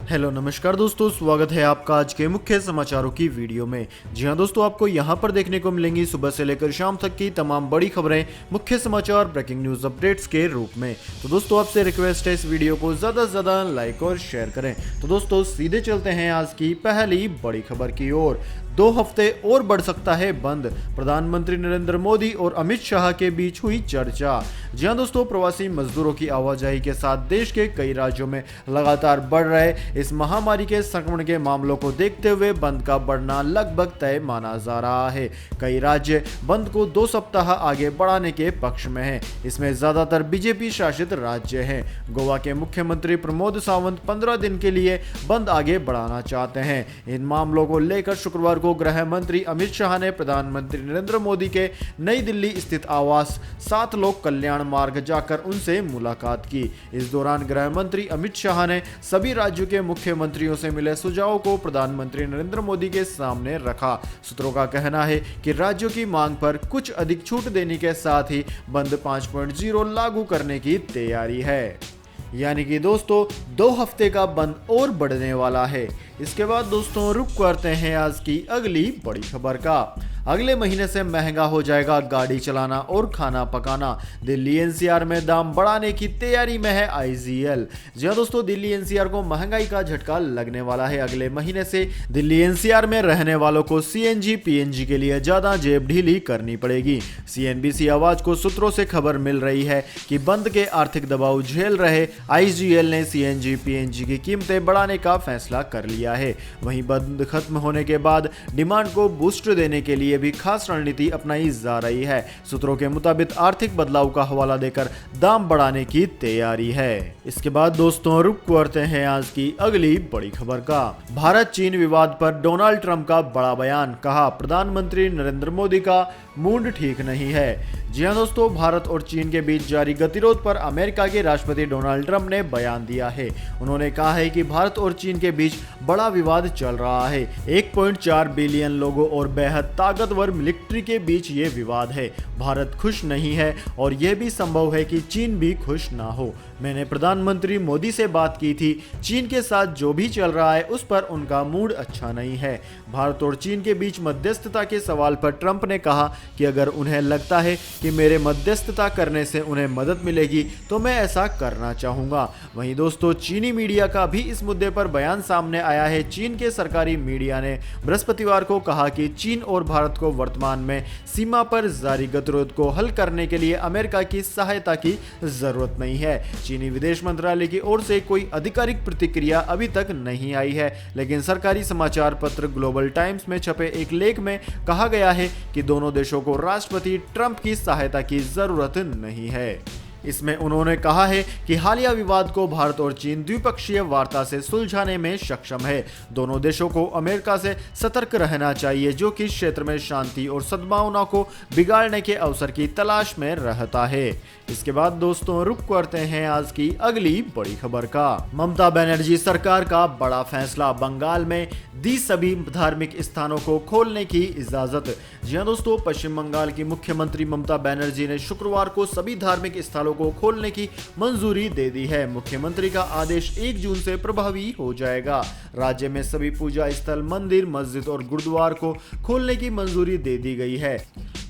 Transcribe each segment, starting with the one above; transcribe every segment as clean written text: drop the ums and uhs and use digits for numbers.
Hello नमस्कार दोस्तों, स्वागत है आपका आज के मुख्य समाचारों की वीडियो में। जी हां दोस्तों, आपको यहां पर देखने को मिलेंगी सुबह से लेकर शाम तक की तमाम बड़ी खबरें, मुख्य समाचार, ब्रेकिंग न्यूज अपडेट्स के रूप में। तो दोस्तों आपसे रिक्वेस्ट है इस वीडियो को ज्यादा से ज्यादा लाइक और शेयर करें। तो दोस्तों सीधे चलते हैं आज की पहली बड़ी खबर की ओर। 2 हफ्ते और बढ़ सकता है बंद, प्रधानमंत्री नरेंद्र मोदी और अमित शाह के बीच हुई चर्चा। जी हां दोस्तों, प्रवासी मजदूरों की आवाजाही के साथ देश के कई राज्यों में लगातार बढ़ रहे इस महामारी के संक्रमण के मामलों को देखते हुए बंद का बढ़ना लगभग तय माना जा रहा है। कई राज्य बंद को 2 सप्ताह आगे बढ़ाने के पक्ष में हैं। इसमें ज्यादातर बीजेपी शासित राज्य हैं। गोवा के मुख्यमंत्री प्रमोद सावंत 15 दिन के लिए बंद आगे बढ़ाना चाहते हैं। इन मामलों को लेकर शुक्रवार को गृह मंत्री अमित शाह ने प्रधानमंत्री नरेंद्र मोदी के नई दिल्ली स्थित आवास 7 लोक कल्याण मार्ग जाकर उनसे मुलाकात की। इस दौरान गृह मंत्री अमित शाह ने सभी राज्यों के मुख्यमंत्रियों से मिले सुझावों को प्रधानमंत्री नरेंद्र मोदी के सामने रखा। सूत्रों का कहना है कि राज्यों की मांग पर कुछ अधिक छूट देने के साथ ही बंद 5.0 लागू करने की तैयारी है। यानी कि दोस्तों 2 हफ्ते का बंद और बढ़ने वाला है। इसके बाद दोस्तों रुक करते हैं आज की अगली बड़ी खबर का। अगले महीने से महंगा हो जाएगा गाड़ी चलाना और खाना पकाना, दिल्ली एनसीआर में दाम बढ़ाने की तैयारी में है आईजीएल। जी हां दोस्तों, दिल्ली एनसीआर को महंगाई का झटका लगने वाला है। अगले महीने से दिल्ली एनसीआर में रहने वालों को सीएनजी पीएनजी के लिए ज्यादा जेब ढीली करनी पड़ेगी। सीएनबीसी आवाज को सूत्रों से खबर मिल रही है कि बंद के आर्थिक दबाव झेल रहे आईजीएल ने सीएनजी पीएनजी की कीमतें बढ़ाने का फैसला कर लिया है। वहीं बंद खत्म होने के बाद डिमांड को बूस्ट देने के लिए भी खास रणनीति अपनाई जा रही है। सूत्रों के मुताबिक आर्थिक बदलाव का हवाला देकर दाम बढ़ाने की तैयारी है। इसके बाद दोस्तों रुक करते हैं आज की अगली बड़ी खबर का। भारत चीन विवाद पर डोनाल्ड ट्रंप का बड़ा बयान, कहा प्रधानमंत्री नरेंद्र मोदी का मूड ठीक नहीं है। जी हां दोस्तों, भारत और चीन के बीच जारी गतिरोध पर अमेरिका के राष्ट्रपति डोनाल्ड ट्रंप ने बयान दिया है। उन्होंने कहा है कि भारत और चीन के बीच बड़ा विवाद चल रहा है। 1.4 बिलियन लोगों और बेहद ताकतवर मिलिट्री के बीच ये विवाद है। भारत खुश नहीं है और यह भी संभव है कि चीन भी खुश ना हो। मैंने प्रधानमंत्री मोदी से बात की थी। चीन के साथ जो भी चल रहा है उस पर उनका मूड अच्छा नहीं है। भारत और चीन के बीच मध्यस्थता के सवाल पर ट्रंप ने कहा कि अगर उन्हें लगता है कि मेरे मध्यस्थता करने से उन्हें मदद मिलेगी तो मैं ऐसा करना चाहूंगा। वहीं दोस्तों चीनी मीडिया का भी इस मुद्दे पर बयान सामने आया है। चीन के सरकारी मीडिया ने बृहस्पतिवार को कहा कि चीन और भारत को वर्तमान में सीमा पर जारी गतिरोध को हल करने के लिए अमेरिका की सहायता की जरूरत नहीं है। चीनी विदेश मंत्रालय की ओर से कोई आधिकारिक प्रतिक्रिया अभी तक नहीं आई है, लेकिन सरकारी समाचार पत्र ग्लोबल टाइम्स में छपे एक लेख में कहा गया है कि दोनों देशों को राष्ट्रपति ट्रंप की सहायता की जरूरत नहीं है। इसमें उन्होंने कहा है कि हालिया विवाद को भारत और चीन द्विपक्षीय वार्ता से सुलझाने में सक्षम है। दोनों देशों को अमेरिका से सतर्क रहना चाहिए, जो कि क्षेत्र में शांति और सद्भावना को बिगाड़ने के अवसर की तलाश में रहता है। इसके बाद दोस्तों रुक करते हैं आज की अगली बड़ी खबर का। ममता बनर्जी सरकार का बड़ा फैसला, बंगाल में दी सभी धार्मिक स्थानों को खोलने की इजाजत। जी हां दोस्तों, पश्चिम बंगाल की मुख्यमंत्री ममता बनर्जी ने शुक्रवार को सभी धार्मिक स्थलों को खोलने की मंजूरी दे दी है। मुख्यमंत्री का आदेश 1 जून से प्रभावी हो जाएगा। राज्य में सभी पूजा स्थल, मंदिर, मस्जिद और गुरुद्वार को खोलने की मंजूरी दे दी गई है।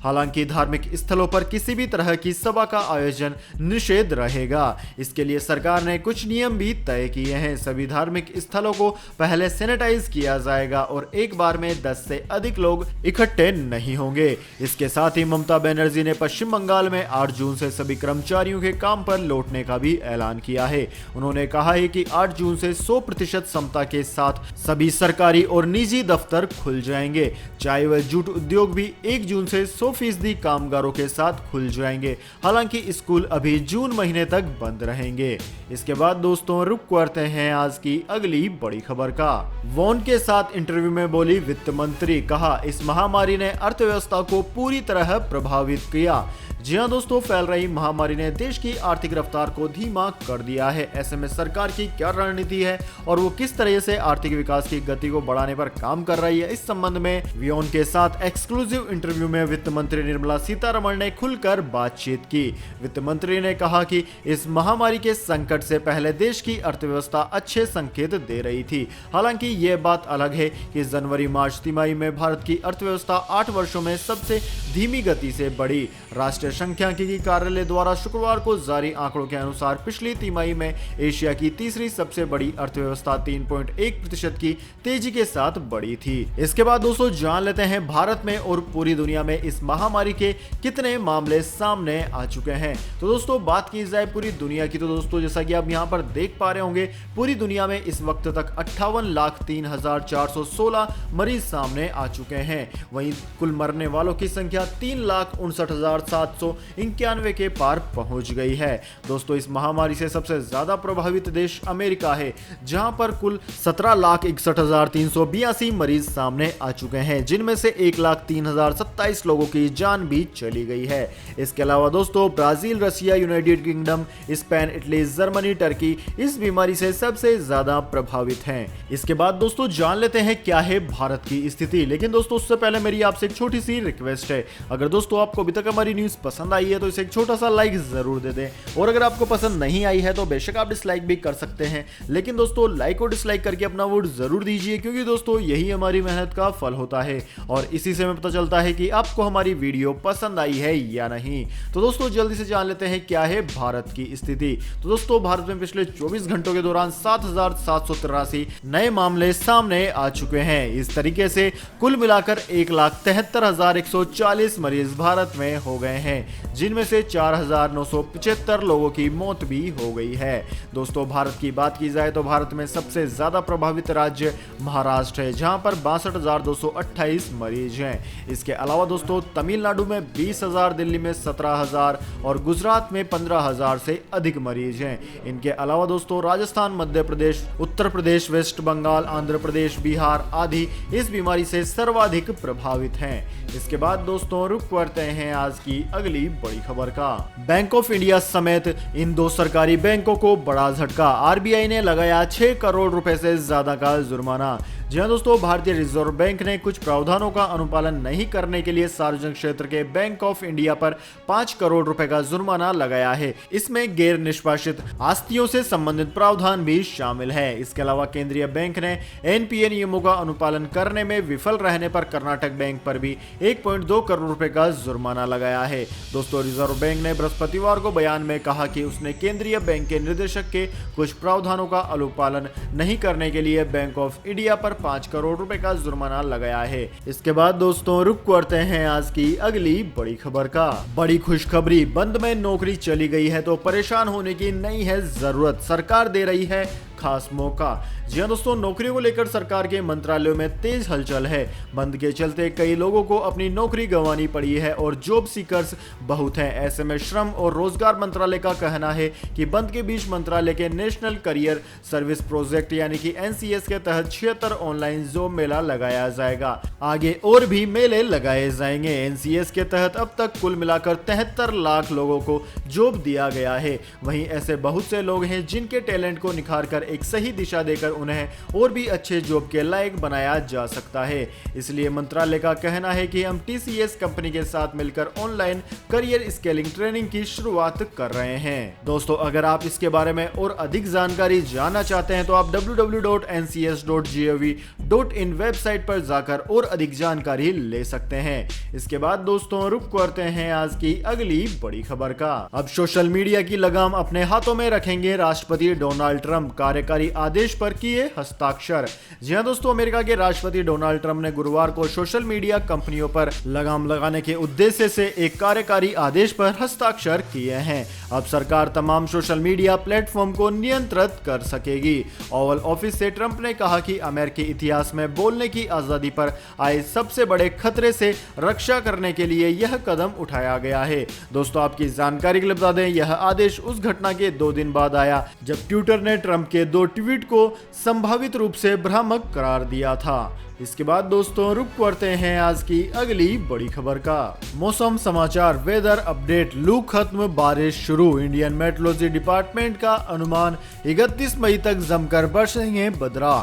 हालांकि धार्मिक स्थलों पर किसी भी तरह की सभा का आयोजन निषेध रहेगा। इसके लिए सरकार ने कुछ नियम भी तय किए हैं। सभी धार्मिक स्थलों को पहले सैनिटाइज किया जाएगा और एक बार में 10 से अधिक लोग इकट्ठे नहीं होंगे। इसके साथ ही ममता बनर्जी ने पश्चिम बंगाल में 8 जून से सभी कर्मचारियों के काम पर लौटने का भी ऐलान किया है। उन्होंने कहा है कि 8 जून से 100% क्षमता के साथ सभी सरकारी और निजी दफ्तर खुल जाएंगे। चाय व जूट उद्योग भी 1 जून से 100% कामगारों के साथ खुल जाएंगे। हालांकि स्कूल अभी जून महीने तक बंद रहेंगे। इसके बाद दोस्तों रुक करते हैं आज की अगली बड़ी खबर का। वॉन के साथ इंटरव्यू में बोली वित्त मंत्री, कहा इस महामारी ने अर्थव्यवस्था को पूरी तरह प्रभावित किया। जी हां दोस्तों, फैल रही महामारी ने देश की आर्थिक रफ्तार को धीमा कर दिया है। ऐसे में सरकार की क्या रणनीति है और वो किस तरह से आर्थिक विकास की गति को बढ़ाने पर काम कर रही है, इस संबंध में वियोन के साथ एक्सक्लूसिव इंटरव्यू में वित्त मंत्री निर्मला सीतारमण ने खुलकर बातचीत की। वित्त मंत्री ने कहा कि इस महामारी के संकट से पहले देश की अर्थव्यवस्था अच्छे संकेत दे रही थी। हालांकि ये बात अलग है कि जनवरी मार्च तिमाही में भारत की अर्थव्यवस्था 8 वर्षों में सबसे धीमी गति से बढ़ी। राष्ट्रीय सांख्यिकी कार्यालय द्वारा शुक्रवार को जारी आंकड़ों के अनुसार पिछली तिमाही में एशिया की तीसरी सबसे बड़ी अर्थव्यवस्था 3.1% की तेजी के साथ बढ़ी थी। इसके बाद दोस्तों जान लेते हैं भारत में और पूरी दुनिया में इस महामारी के कितने मामले सामने आ चुके हैं। तो दोस्तों बात की जाए पूरी दुनिया की, तो दोस्तों जैसा कि आप यहाँ पर देख पा रहे होंगे, पूरी दुनिया में इस वक्त तक 58,03,416 मरीज सामने आ चुके हैं। वहीं कुल मरने वालों की संख्या 3,59,791 के पार पहुंच गई है। दोस्तों इस महामारी से सबसे ज्यादा प्रभावित देश अमेरिका है, जहां पर कुल 17,61,382 मरीज सामने आ चुके हैं, जिनमें से 1,03,027 लोगों की जान भी चली गई है। इसके अलावा दोस्तों Brazil, Russia, United kingdom, Spain, Italy, Germany, Turkey इस बीमारी से सबसे ज्यादा प्रभावित हैं। इसके बाद दोस्तों जान लेते हैं क्या है भारत की स्थिति। लेकिन दोस्तों उससे पहले मेरी आपसे एक छोटी सी रिक्वेस्ट है, अगर दोस्तों आपको अभी तक हमारी न्यूज पसंद आई है तो इसे एक छोटा सा लाइक जरूर दे दें, और अगर आपको पसंद नहीं आई है तो बेशक आप डिसलाइक भी कर सकते हैं, लेकिन दोस्तों लाइक और डिसलाइक करके अपना वोट जरूर दीजिए, क्योंकि दोस्तों यही हमारी मेहनत का फल होता है और इसी से हमें पता चलता है कि आपको हमारी वीडियो पसंद आई है या नहीं। तो दोस्तों जल्दी से जान लेते हैं क्या है भारत की स्थिति। तो दोस्तों भारत में पिछले 24 घंटों के दौरान 7,783 नए मामले सामने आ चुके हैं। इस तरीके से कुल मिलाकर 1,73,140 मरीज भारत में हो गए हैं, जिनमें से 4,975 लोगों की मौत भी हो गई है। दोस्तों भारत की बात की जाए तो भारत में सबसे ज्यादा प्रभावित राज्य महाराष्ट्र है, जहां पर 62,228 मरीज हैं। इसके अलावा दोस्तों तमिलनाडु में 20,000, दिल्ली में 17,000 और गुजरात में 15,000 से अधिक मरीज हैं। इनके अलावा दोस्तों राजस्थान, मध्य प्रदेश, उत्तर प्रदेश, वेस्ट बंगाल, आंध्र प्रदेश, बिहार आदि इस बीमारी से सर्वाधिक प्रभावित हैं। इसके बाद दोस्तों रुक करते हैं आज की अगली बड़ी खबर का। बैंक ऑफ इंडिया समेत इन 2 सरकारी बैंकों को बड़ा झटका, आरबीआई ने लगाया 6 करोड़ रुपए से ज्यादा का जुर्माना। जी हाँ दोस्तों, भारतीय रिजर्व बैंक ने कुछ प्रावधानों का अनुपालन नहीं करने के लिए सार्वजनिक क्षेत्र के बैंक ऑफ इंडिया पर 5 करोड़ रुपए का जुर्माना लगाया है। इसमें गैर निष्पादित आस्तियों से संबंधित प्रावधान भी शामिल है। इसके अलावा केंद्रीय बैंक ने एनपीए नियमों का अनुपालन करने में विफल रहने पर कर्नाटक बैंक पर भी 1.2 करोड़ रुपए का जुर्माना लगाया है। दोस्तों रिजर्व बैंक ने बृहस्पतिवार को बयान में कहा कि उसने केंद्रीय बैंक के निदेशक के कुछ प्रावधानों का अनुपालन नहीं करने के लिए बैंक ऑफ इंडिया पर 5 करोड़ रुपए का जुर्माना लगाया है। इसके बाद दोस्तों रुक करते हैं आज की अगली बड़ी खबर का। बड़ी खुशखबरी, बंद में नौकरी चली गई है तो परेशान होने की नहीं है जरूरत, सरकार दे रही है खास मौका। जी हाँ दोस्तों, नौकरियों को लेकर सरकार के मंत्रालयों में तेज हलचल है। बंद के चलते कई लोगों को अपनी नौकरी गंवानी पड़ी है और जॉब सीकर्स बहुत हैं। ऐसे में श्रम और रोजगार मंत्रालय का कहना है कि बंद के बीच मंत्रालय के नेशनल करियर सर्विस प्रोजेक्ट यानी कि एनसीएस के तहत 76 ऑनलाइन जॉब मेला लगाया जाएगा। आगे और भी मेले लगाए जाएंगे। एनसीएस के तहत अब तक कुल मिलाकर 73 लाख लोगों को जॉब दिया गया है। वहीं ऐसे बहुत से लोग हैं जिनके टैलेंट को निखार कर एक सही दिशा देकर उन्हें और भी अच्छे जॉब के लायक बनाया जा सकता है। इसलिए मंत्रालय का कहना है कि हम टीसीएस कंपनी के साथ मिलकर ऑनलाइन करियर स्केलिंग ट्रेनिंग की शुरुआत कर रहे हैं। दोस्तों अगर आप इसके बारे में और अधिक जानकारी जानना चाहते हैं तो आप www.ncs.gov.in वेबसाइट पर जाकर और अधिक जानकारी ले सकते हैं। इसके बाद दोस्तों रुक करते हैं आज की अगली बड़ी खबर का। अब सोशल मीडिया की लगाम अपने हाथों में रखेंगे राष्ट्रपति डोनाल्ड ट्रंप, कार्यकारी आदेश पर किए हस्ताक्षर। जी हां दोस्तों, अमेरिका के राष्ट्रपति डोनाल्ड ट्रंप ने गुरुवार को सोशल मीडिया कंपनियों पर लगाम लगाने के उद्देश्य से एक कार्यकारी आदेश पर हस्ताक्षर किए हैं। अब सरकार तमाम सोशल मीडिया प्लेटफॉर्म को नियंत्रित कर सकेगी। ओवल ऑफिस से ट्रंप ने कहा कि अमेरिकी इतिहास में बोलने की आजादी पर आए सबसे बड़े खतरे से रक्षा करने के लिए यह कदम उठाया गया है। दोस्तों आपकी जानकारी के लिए बता दें, यह आदेश उस घटना के 2 दिन बाद आया जब ट्विटर ने ट्रंप के के 2 ट्वीट को संभावित रूप से भ्रामक करार दिया था। इसके बाद दोस्तों रुक पड़ते हैं आज की अगली बड़ी खबर का। मौसम समाचार वेदर अपडेट। लू खत्म, बारिश शुरू। इंडियन मेट्रोलॉजी डिपार्टमेंट का अनुमान 31 मई तक जमकर बरसेंगे बदरा।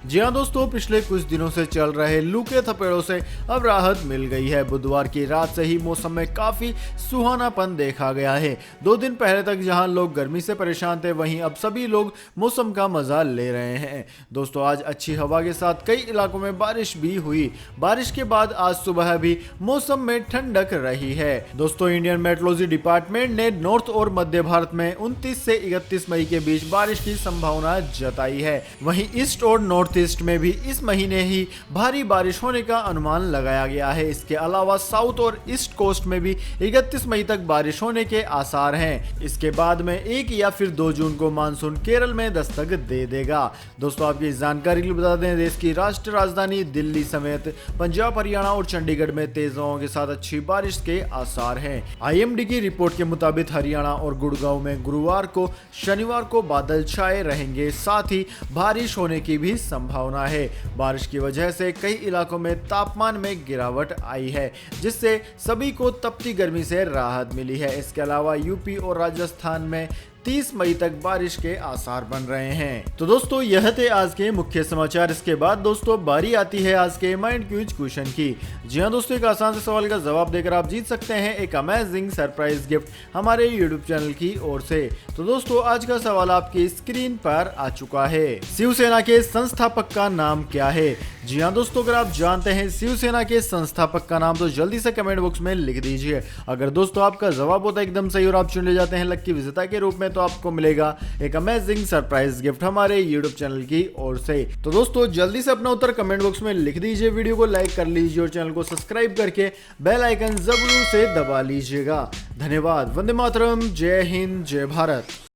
जी हाँ दोस्तों, पिछले कुछ दिनों से चल रहे लू के थपेड़ों से अब राहत मिल गई है। बुधवार की रात से ही मौसम में काफी सुहानापन देखा गया है। 2 दिन पहले तक जहां लोग गर्मी से परेशान थे, वहीं अब सभी लोग मौसम का मजा ले रहे हैं। दोस्तों आज अच्छी हवा के साथ कई इलाकों में बारिश भी हुई। बारिश के बाद आज सुबह भी मौसम में ठंडक रही है। दोस्तों इंडियन मेट्रोलॉजी डिपार्टमेंट ने नॉर्थ और मध्य भारत में 29 से 31 मई के बीच बारिश की संभावना जताई है। वहीं ईस्ट और नॉर्थ ईस्ट में भी इस महीने ही भारी बारिश होने का अनुमान लगाया गया है। इसके अलावा साउथ और ईस्ट कोस्ट में भी 31 मई तक बारिश होने के आसार हैं। इसके बाद में 1 या फिर 2 जून को मानसून केरल में दस्तक दे देगा। दोस्तों आपकी जानकारी के लिए बता दें, देश की राष्ट्रीय राजधानी दिल्ली समेत पंजाब, हरियाणा और चंडीगढ़ में तेज हवाओं के साथ अच्छी बारिश के आसार हैं। IMD की रिपोर्ट के मुताबिक हरियाणा और गुड़गांव में गुरुवार को शनिवार को बादल छाए रहेंगे, साथ ही बारिश होने की भी संभावना है। बारिश की वजह से कई इलाकों में तापमान में गिरावट आई है, जिससे सभी को तपती गर्मी से राहत मिली है। इसके अलावा यूपी और राजस्थान में 30 मई तक बारिश के आसार बन रहे हैं। तो दोस्तों यह थे आज के मुख्य समाचार। इसके बाद दोस्तों बारी आती है आज के माइंड क्विज क्वेश्चन की। जी हाँ दोस्तों, एक आसान से सवाल का जवाब देकर आप जीत सकते हैं एक अमेजिंग सरप्राइज गिफ्ट हमारे यूट्यूब चैनल की ओर से। तो दोस्तों आज का सवाल आपकी स्क्रीन पर आ चुका है। शिवसेना के संस्थापक का नाम क्या है? जी हाँ दोस्तों, अगर आप जानते हैं शिवसेना के संस्थापक का नाम तो जल्दी से कमेंट बॉक्स में लिख दीजिए। अगर दोस्तों आपका जवाब होता है एकदम सही और आप चुन ले जाते हैं लकी विजेता के रूप में, तो आपको मिलेगा एक अमेजिंग सरप्राइज गिफ्ट हमारे YouTube चैनल की ओर से। तो दोस्तों जल्दी से अपना उत्तर कमेंट बॉक्स में लिख दीजिए, वीडियो को लाइक कर लीजिए और चैनल को सब्सक्राइब करके बेल आइकन जरूर से दबा लीजिएगा। धन्यवाद। वंदे मातरम। जय हिंद, जय भारत।